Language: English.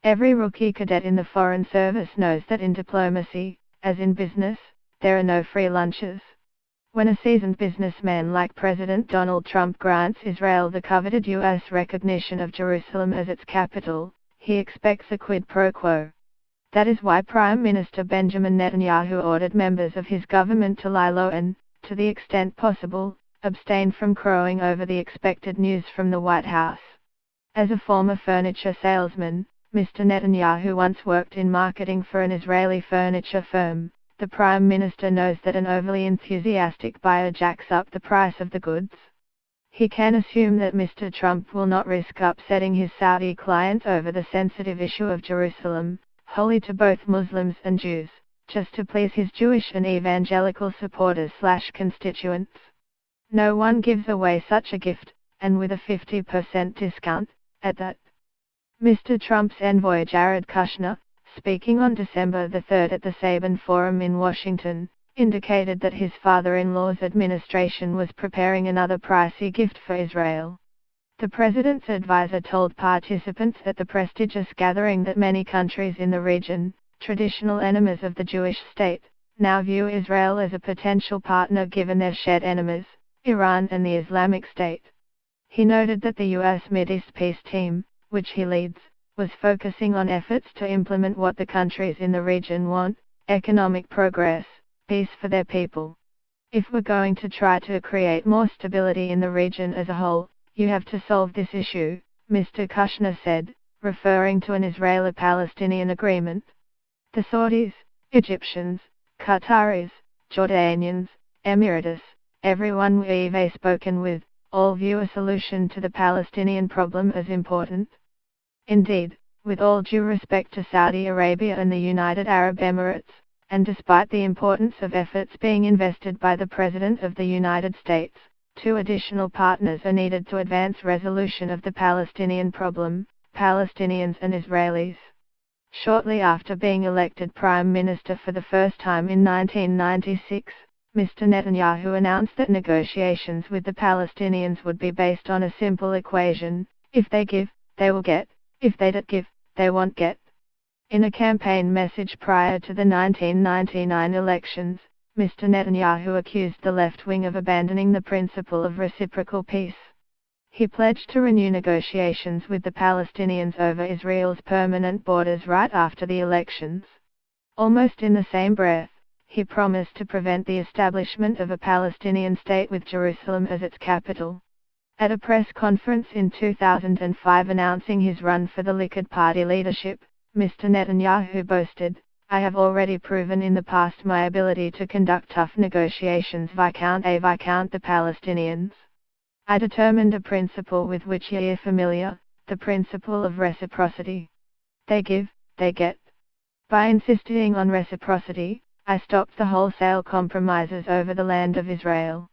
Every rookie cadet in the Foreign Service knows that in diplomacy, as in business, there are no free lunches. When a seasoned businessman like President Donald Trump grants Israel the coveted U.S. recognition of Jerusalem as its capital, he expects a quid pro quo. That is why Prime Minister Benjamin Netanyahu ordered members of his government to lie low and, to the extent possible, abstain from crowing over the expected news from the White House. As a former furniture salesman, Mr. Netanyahu once worked in marketing for an Israeli furniture firm. The Prime Minister knows that an overly enthusiastic buyer jacks up the price of the goods. He can assume that Mr. Trump will not risk upsetting his Saudi clients over the sensitive issue of Jerusalem, holy to both Muslims and Jews, just to please his Jewish and evangelical supporters/constituents. No one gives away such a gift, and with a 50% discount, at that. Mr. Trump's envoy Jared Kushner, speaking on December 3 at the Sabin Forum in Washington, indicated that his father-in-law's administration was preparing another pricey gift for Israel. The president's advisor told participants at the prestigious gathering that many countries in the region, traditional enemies of the Jewish state, now view Israel as a potential partner given their shared enemies, Iran and the Islamic State. He noted that the U.S. Mideast peace team, which he leads, was focusing on efforts to implement what the countries in the region want: economic progress, peace for their people. If we're going to try to create more stability in the region as a whole, you have to solve this issue, Mr. Kushner said, referring to an Israeli-Palestinian agreement. The Saudis, Egyptians, Qataris, Jordanians, Emirates, everyone we've spoken with, all view a solution to the Palestinian problem as important. Indeed, with all due respect to Saudi Arabia and the United Arab Emirates, and despite the importance of efforts being invested by the President of the United States, 2 additional partners are needed to advance resolution of the Palestinian problem: Palestinians and Israelis. Shortly after being elected Prime Minister for the first time in 1996, Mr. Netanyahu announced that negotiations with the Palestinians would be based on a simple equation: if they give, they will get; if they don't give, they won't get. In a campaign message prior to the 1999 elections, Mr. Netanyahu accused the left wing of abandoning the principle of reciprocal peace. He pledged to renew negotiations with the Palestinians over Israel's permanent borders right after the elections. Almost in the same breath, he promised to prevent the establishment of a Palestinian state with Jerusalem as its capital. At a press conference in 2005 announcing his run for the Likud party leadership, Mr. Netanyahu boasted, "I have already proven in the past my ability to conduct tough negotiations viscount the Palestinians. I determined a principle with which ye are familiar, the principle of reciprocity. They give, they get. By insisting on reciprocity, I stopped the wholesale compromises over the land of Israel.